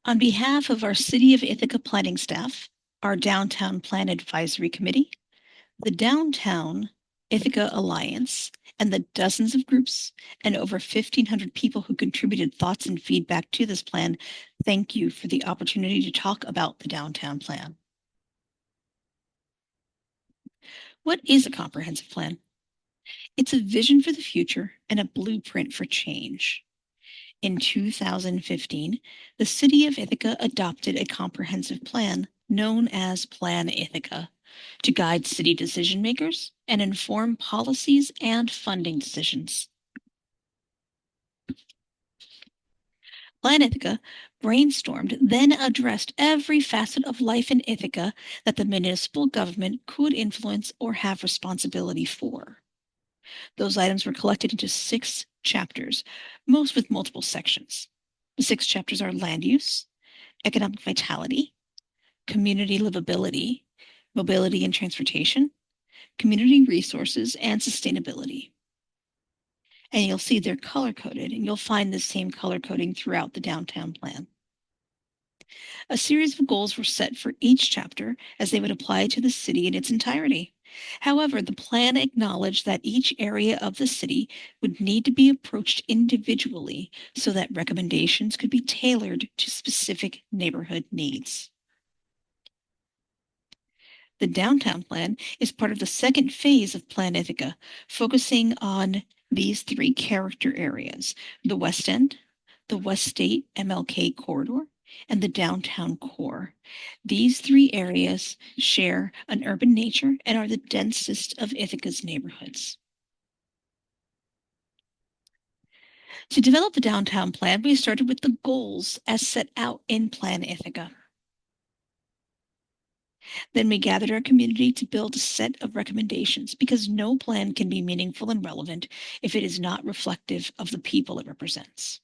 On behalf of our City of Ithaca planning staff, our Downtown Plan Advisory Committee, the Downtown Ithaca Alliance, and the dozens of groups and over 1,500 people who contributed thoughts and feedback to this plan, thank you for the opportunity to talk about the Downtown Plan. What is a comprehensive plan? It's a vision for the future and a blueprint for change. In 2015, the City of Ithaca adopted a comprehensive plan known as Plan Ithaca to guide city decision makers and inform policies and funding decisions. Plan Ithaca brainstormed, then addressed every facet of life in Ithaca that the municipal government could influence or have responsibility for. Those items were collected into 6 chapters, most with multiple sections. The 6 chapters are land use, economic vitality, community livability, mobility and transportation, community resources, and sustainability. And you'll see they're color-coded, and you'll find the same color coding throughout the downtown plan. A series of goals were set for each chapter as they would apply to the city in its entirety. However, the plan acknowledged that each area of the city would need to be approached individually so that recommendations could be tailored to specific neighborhood needs. The downtown plan is part of the second phase of Plan Ithaca, focusing on these 3 character areas: the West End, the West State MLK corridor, and the downtown core. These 3 areas share an urban nature and are the densest of Ithaca's neighborhoods. To develop the downtown plan, we started with the goals as set out in Plan Ithaca. Then we gathered our community to build a set of recommendations because no plan can be meaningful and relevant if it is not reflective of the people it represents.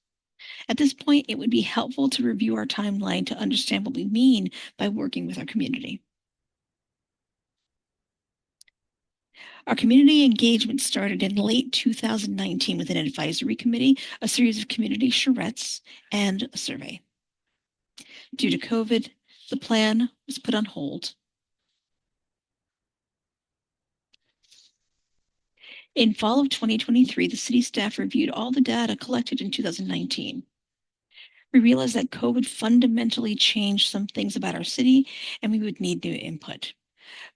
At this point, it would be helpful to review our timeline to understand what we mean by working with our community. Our community engagement started in late 2019 with an advisory committee, a series of community charrettes, and a survey. Due to COVID, the plan was put on hold. In fall of 2023, the city staff reviewed all the data collected in 2019. We realized that COVID fundamentally changed some things about our city, and we would need new input.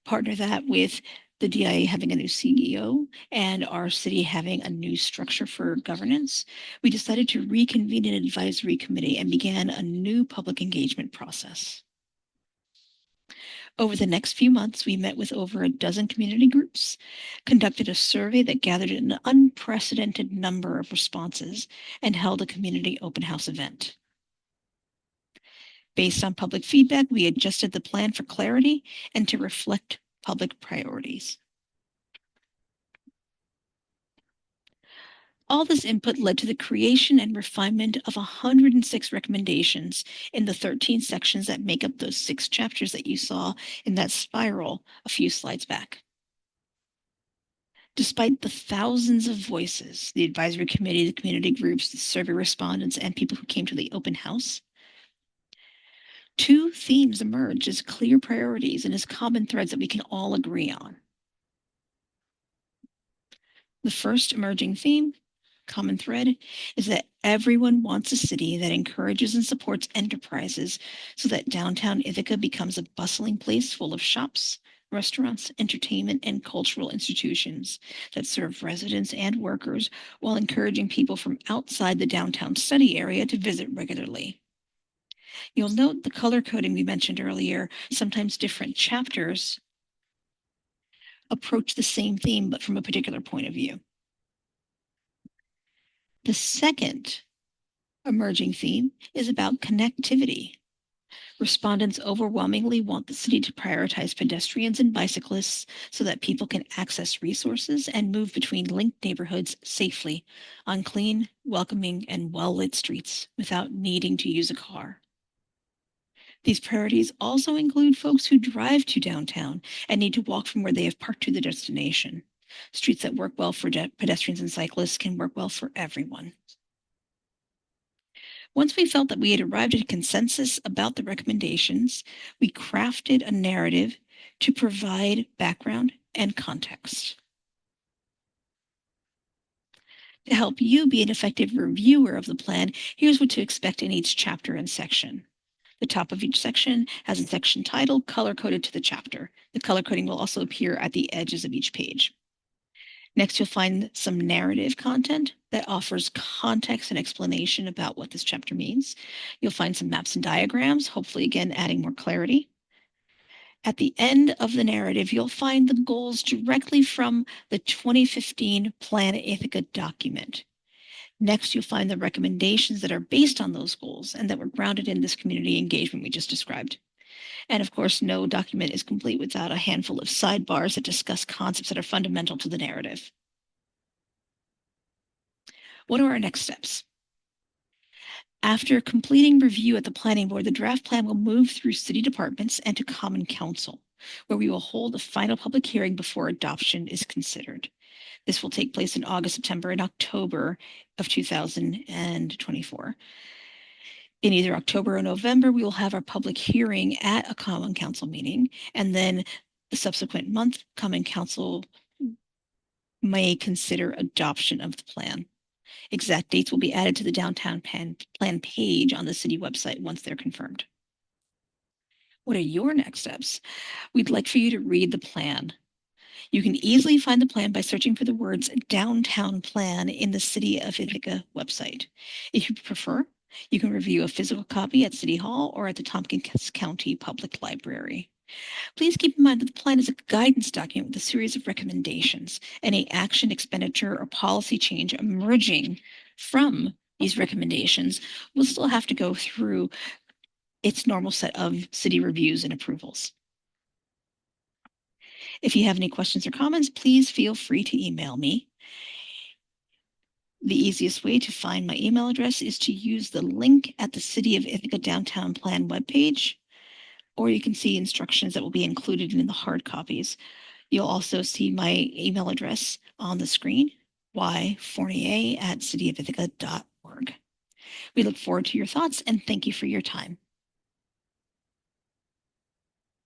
Partner that with the DIA having a new CEO and our city having a new structure for governance, we decided to reconvene an advisory committee and began a new public engagement process. Over the next few months, we met with over a dozen community groups, conducted a survey that gathered an unprecedented number of responses, and held a community open house event. Based on public feedback, we adjusted the plan for clarity and to reflect public priorities. All this input led to the creation and refinement of 106 recommendations in the 13 sections that make up those 6 chapters that you saw in that spiral a few slides back. Despite the thousands of voices, the advisory committee, the community groups, the survey respondents, and people who came to the open house, 2 themes emerged as clear priorities and as common threads that we can all agree on. The first emerging theme, common thread, is that everyone wants a city that encourages and supports enterprises so that downtown Ithaca becomes a bustling place full of shops, restaurants, entertainment, and cultural institutions that serve residents and workers while encouraging people from outside the downtown study area to visit regularly. You'll note the color coding we mentioned earlier. Sometimes different chapters approach the same theme, but from a particular point of view. The second emerging theme is about connectivity. Respondents overwhelmingly want the city to prioritize pedestrians and bicyclists so that people can access resources and move between linked neighborhoods safely on clean, welcoming, and well-lit streets without needing to use a car. These priorities also include folks who drive to downtown and need to walk from where they have parked to the destination. Streets that work well for pedestrians and cyclists can work well for everyone. Once we felt that we had arrived at a consensus about the recommendations, we crafted a narrative to provide background and context. To help you be an effective reviewer of the plan, here's what to expect in each chapter and section. The top of each section has a section title color-coded to the chapter. The color coding will also appear at the edges of each page. Next, you'll find some narrative content that offers context and explanation about what this chapter means. You'll find some maps and diagrams, hopefully again adding more clarity. At the end of the narrative, you'll find the goals directly from the 2015 Plan Ithaca document. Next, you'll find the recommendations that are based on those goals and that were grounded in this community engagement we just described. And of course, no document is complete without a handful of sidebars that discuss concepts that are fundamental to the narrative. What are our next steps? After completing review at the planning board, the draft plan will move through city departments and to common council, where we will hold a final public hearing before adoption is considered. This will take place in August, September, and October of 2024. In either October or November, we will have our public hearing at a common council meeting, and then the subsequent month, common council may consider adoption of the plan. Exact dates will be added to the downtown plan page on the city website once they're confirmed. What are your next steps? We'd like for you to read the plan. You can easily find the plan by searching for the words downtown plan in the City of Ithaca website. If you prefer, you can review a physical copy at City Hall or at the Tompkins County Public Library. Please keep in mind that the plan is a guidance document with a series of recommendations. Any action, expenditure, or policy change emerging from these recommendations will still have to go through its normal set of city reviews and approvals. If you have any questions or comments, please feel free to email me. The easiest way to find my email address is to use the link at the City of Ithaca Downtown Plan webpage, or you can see instructions that will be included in the hard copies. You'll also see my email address on the screen, yfournier@cityofithaca.org. We look forward to your thoughts and thank you for your time.